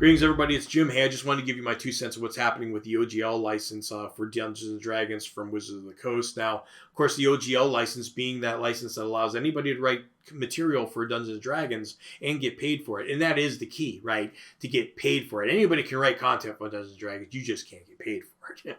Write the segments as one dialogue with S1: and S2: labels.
S1: Greetings, everybody. It's Jim. Hey, I just wanted to give you my 2 cents of what's happening with the O.G.L license for Dungeons and Dragons from Wizards of the Coast. Now, of course, the O.G.L license being that license that allows anybody to write material for Dungeons and Dragons and get paid for it. And that is the key, right? To get paid for it. Anybody can write content for Dungeons and Dragons. You just can't get paid for it.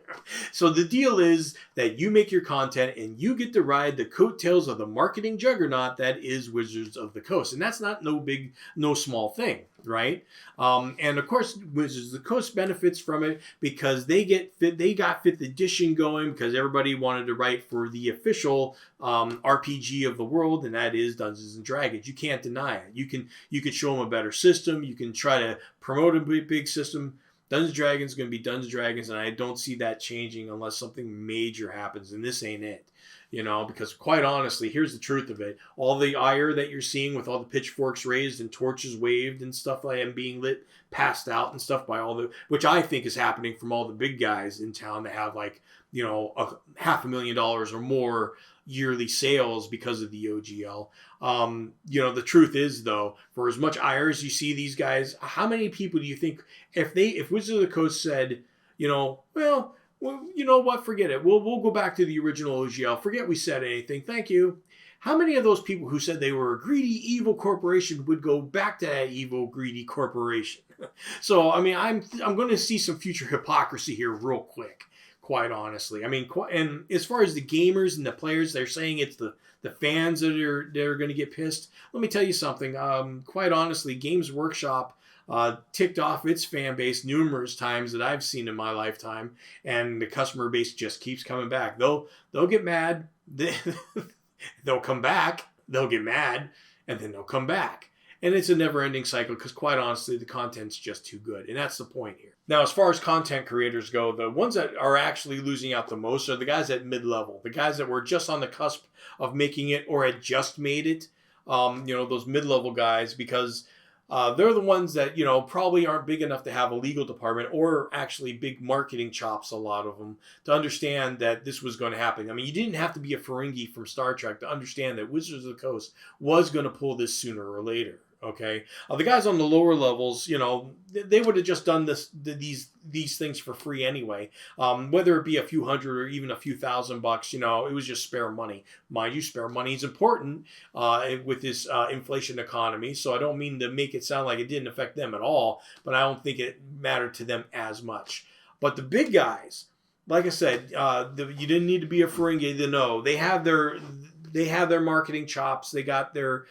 S1: So the deal is that you make your content and you get to ride the coattails of the marketing juggernaut that is Wizards of the Coast. And that's not no small thing, right? And of course, Wizards of the Coast benefits from it because they got 5th edition going because everybody wanted to write for the official RPG of the world, and that is Dungeons and Dragons. You can't deny it. You can show them a better system. You can try to promote a big system. Dungeons and Dragons is going to be Dungeons and Dragons, and I don't see that changing unless something major happens, and this ain't it. Because quite honestly, here's the truth of it. All the ire that you're seeing with all the pitchforks raised and torches waved and stuff like that and being lit, passed out and stuff by which I think is happening from all the big guys in town that have $500,000 or more yearly sales because of the O.G.L. The truth is, though, for as much ire as you see these guys, how many people do you think, if Wizards of the Coast said, well, you know what? Forget it. We'll go back to the original O.G.L. Forget we said anything. Thank you. How many of those people who said they were a greedy, evil corporation would go back to that evil, greedy corporation? So, I'm going to see some future hypocrisy here real quick, quite honestly. And as far as the gamers and the players, they're saying it's the fans that are going to get pissed. Let me tell you something. Quite honestly, Games Workshop ticked off its fan base numerous times that I've seen in my lifetime, and the customer base just keeps coming back. They'll get mad, they'll come back, they'll get mad, and then they'll come back. And it's a never-ending cycle because, quite honestly, the content's just too good. And that's the point here. Now, as far as content creators go, the ones that are actually losing out the most are the guys at mid-level. The guys that were just on the cusp of making it or had just made it. Those mid-level guys, because they're the ones that, probably aren't big enough to have a legal department or actually big marketing chops, a lot of them, to understand that this was going to happen. You didn't have to be a Ferengi from Star Trek to understand that Wizards of the Coast was going to pull this sooner or later. Okay, the guys on the lower levels, they would have just done these things for free anyway. Whether it be a few hundred or even a few $1,000, it was just spare money. Mind you, spare money is important with this inflation economy. So I don't mean to make it sound like it didn't affect them at all, but I don't think it mattered to them as much. But the big guys, like I said, you didn't need to be a Ferengi to know. They have their marketing chops. They got their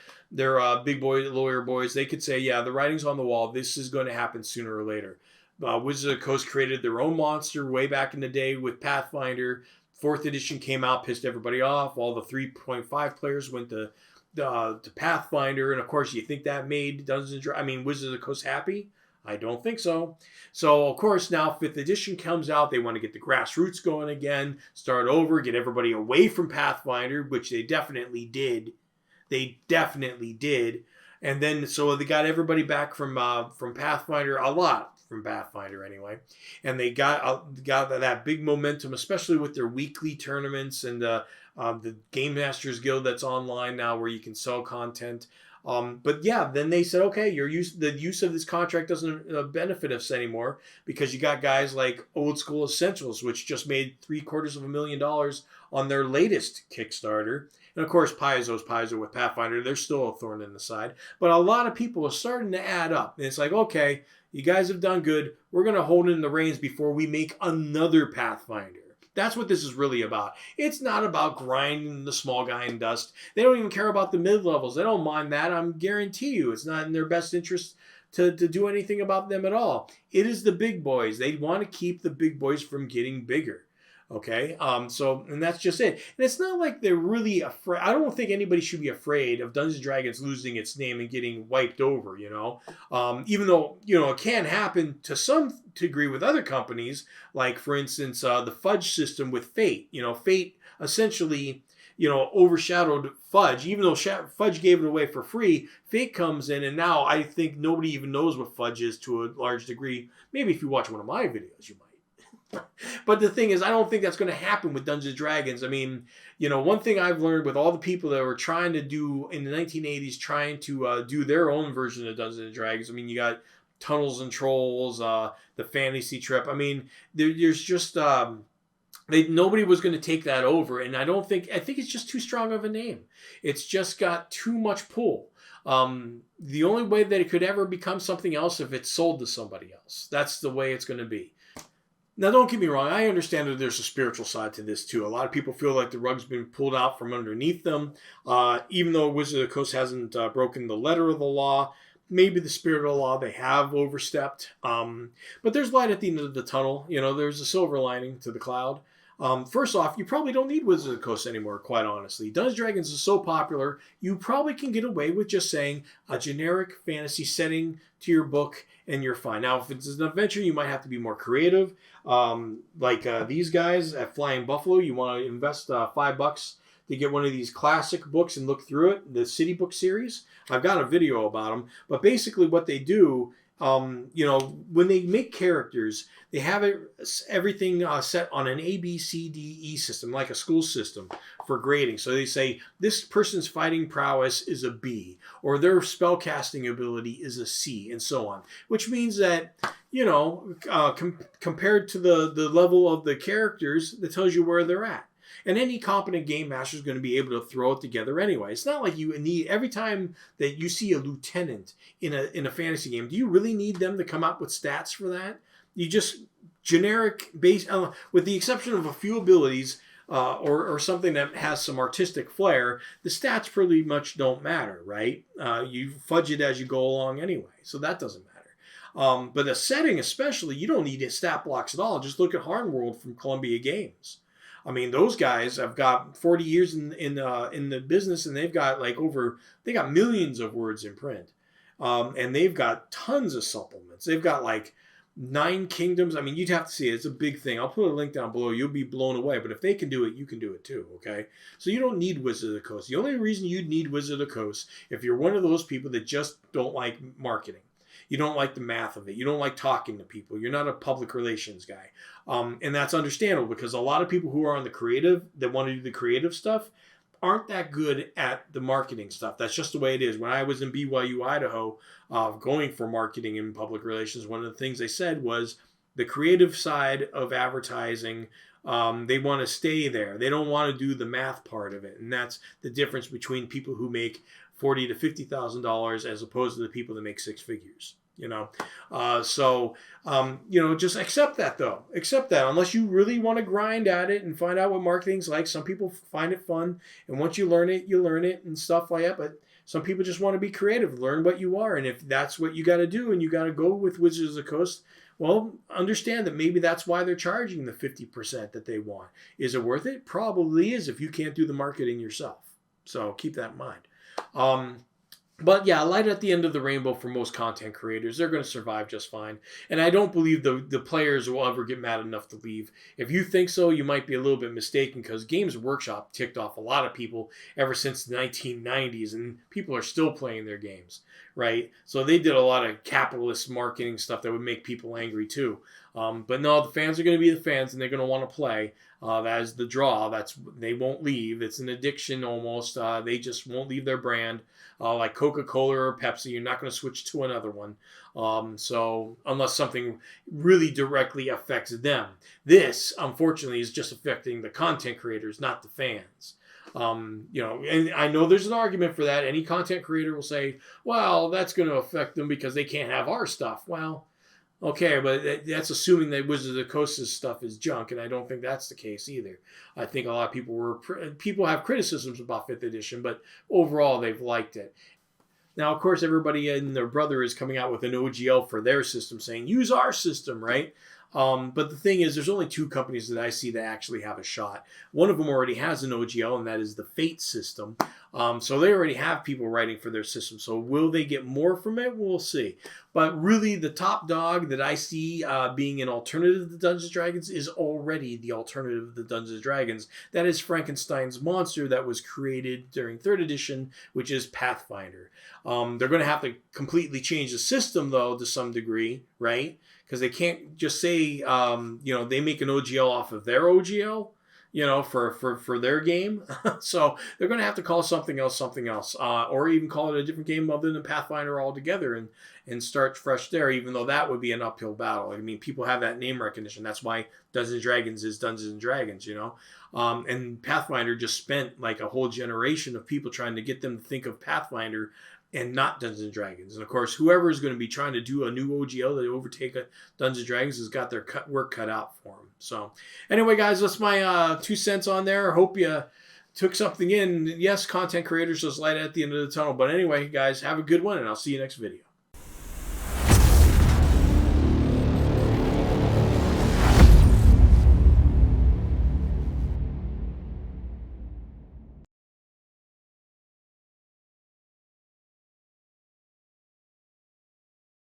S1: big boy lawyer boys. They could say, yeah, the writing's on the wall. This is going to happen sooner or later. Wizards of the Coast created their own monster way back in the day with Pathfinder. 4th edition came out, pissed everybody off. All the 3.5 players went to Pathfinder. And, of course, you think that made Wizards of the Coast happy? I don't think so. So, of course, now 5th edition comes out. They want to get the grassroots going again, start over, get everybody away from Pathfinder, which they definitely did. And then, so they got everybody back from Pathfinder, a lot from Pathfinder anyway. And they got that big momentum, especially with their weekly tournaments and the Game Masters Guild that's online now where you can sell content. But yeah, then they said, okay, the use of this contract doesn't benefit us anymore because you got guys like Old School Essentials, which just made $750,000 on their latest Kickstarter. And of course, Paizo with Pathfinder, they're still a thorn in the side. But a lot of people are starting to add up. And it's like, okay, you guys have done good. We're going to hold in the reins before we make another Pathfinder. That's what this is really about. It's not about grinding the small guy in dust. They don't even care about the mid-levels. They don't mind that. I guarantee you it's not in their best interest to do anything about them at all. It is the big boys. They want to keep the big boys from getting bigger. Okay, and that's just it. And it's not like they're really afraid. I don't think anybody should be afraid of Dungeons & Dragons losing its name and getting wiped over, even though, it can happen to some degree with other companies, like, for instance, the Fudge system with Fate. Fate essentially, overshadowed Fudge. Even though Fudge gave it away for free, Fate comes in, and now I think nobody even knows what Fudge is to a large degree. Maybe if you watch one of my videos, you might. But the thing is, I don't think that's going to happen with Dungeons & Dragons. One thing I've learned with all the people that were trying to do in the 1980s, trying to do their own version of Dungeons & Dragons. You got Tunnels and Trolls, the Fantasy Trip. I mean, there's just nobody was going to take that over, and I think it's just too strong of a name. It's just got too much pull. The only way that it could ever become something else if it's sold to somebody else. That's the way it's going to be. Now, don't get me wrong. I understand that there's a spiritual side to this too. A lot of people feel like the rug's been pulled out from underneath them. Even though Wizard of the Coast hasn't broken the letter of the law, maybe the spirit of the law they have overstepped. But there's light at the end of the tunnel. You know, there's a silver lining to the cloud. First off, you probably don't need Wizards of the Coast anymore, quite honestly. Dungeons & Dragons is so popular, you probably can get away with just saying a generic fantasy setting to your book, and you're fine. Now, if it's an adventure, you might have to be more creative. These guys at Flying Buffalo, you want to invest $5 to get one of these classic books and look through it, the City Book series. I've got a video about them. But basically what they do, when they make characters, they have everything set on an A, B, C, D, E system, like a school system for grading. So they say this person's fighting prowess is a B, or their spellcasting ability is a C, and so on. Which means that, compared to the level of the characters, that tells you where they're at. And any competent game master is going to be able to throw it together anyway. It's not like you need, every time that you see a lieutenant in a fantasy game, do you really need them to come up with stats for that? You just generic base, with the exception of a few abilities or something that has some artistic flair, the stats pretty much don't matter, right? You fudge it as you go along anyway, so that doesn't matter. But the setting especially, you don't need stat blocks at all. Just look at Hardworld from Columbia Games. I mean, those guys have got 40 years in the business, and they've got they got millions of words in print, and they've got tons of supplements. They've got like 9 kingdoms. I mean, you'd have to see it. It's a big thing. I'll put a link down below. You'll be blown away. But if they can do it, you can do it too. Okay, so you don't need Wizard of the Coast. The only reason you'd need Wizard of the Coast if you're one of those people that just don't like marketing. You don't like the math of it. You don't like talking to people. You're not a public relations guy. And that's understandable because a lot of people who are on the creative, that want to do the creative stuff, aren't that good at the marketing stuff. That's just the way it is. When I was in BYU, Idaho, going for marketing and public relations, one of the things they said was the creative side of advertising, they want to stay there. They don't want to do the math part of it. And that's the difference between people who make $40,000 to $50,000 as opposed to the people that make 6 figures. Just accept that though. Accept that unless you really want to grind at it and find out what marketing's like. Some people find it fun, and once you learn it and stuff like that. But some people just want to be creative, learn what you are, and if that's what you got to do, and you got to go with Wizards of the Coast, well, understand that maybe that's why they're charging the 50% that they want. Is it worth it? Probably is if you can't do the marketing yourself. So keep that in mind. But yeah, light at the end of the rainbow for most content creators. They're going to survive just fine. And I don't believe the players will ever get mad enough to leave. If you think so, you might be a little bit mistaken because Games Workshop ticked off a lot of people ever since the 1990s, and people are still playing their games, right? So they did a lot of capitalist marketing stuff that would make people angry too. But no, the fans are going to be the fans, and they're going to want to play. That is the draw. They won't leave. It's an addiction almost. They just won't leave their brand. Like Coca-Cola or Pepsi, you're not going to switch to another one. So unless something really directly affects them. This, unfortunately, is just affecting the content creators, not the fans. And I know there's an argument for that. Any content creator will say, well, that's going to affect them because they can't have our stuff. Well, okay, but that's assuming that Wizards of the Coast's stuff is junk, and I don't think that's the case either. I think a lot of people have criticisms about 5th edition, but overall they've liked it. Now, of course, everybody and their brother is coming out with an O.G.L for their system, saying, use our system, right? But the thing is, there's only 2 companies that I see that actually have a shot. One of them already has an O.G.L, and that is the Fate system. So they already have people writing for their system. So will they get more from it? We'll see. But really, the top dog that I see being an alternative to Dungeons & Dragons is already the alternative to Dungeons & Dragons. That is Frankenstein's monster that was created during 3rd edition, which is Pathfinder. They're going to have to completely change the system, though, to some degree, right? Because they can't just say, they make an O.G.L off of their O.G.L. you know, for their game. So they're going to have to call something else, or even call it a different game other than Pathfinder altogether, and start fresh there. Even though that would be an uphill battle. I mean, people have that name recognition. That's why Dungeons and Dragons is Dungeons and Dragons, you know. And Pathfinder just spent like a whole generation of people trying to get them to think of Pathfinder and not Dungeons and Dragons. And of course, whoever is going to be trying to do a new O.G.L. that overtake a Dungeons and Dragons has got their work cut out for them. So, anyway, guys, that's my 2 cents on there. Hope you took something in. Yes, content creators, there's light at the end of the tunnel. But anyway, guys, have a good one, and I'll see you next video.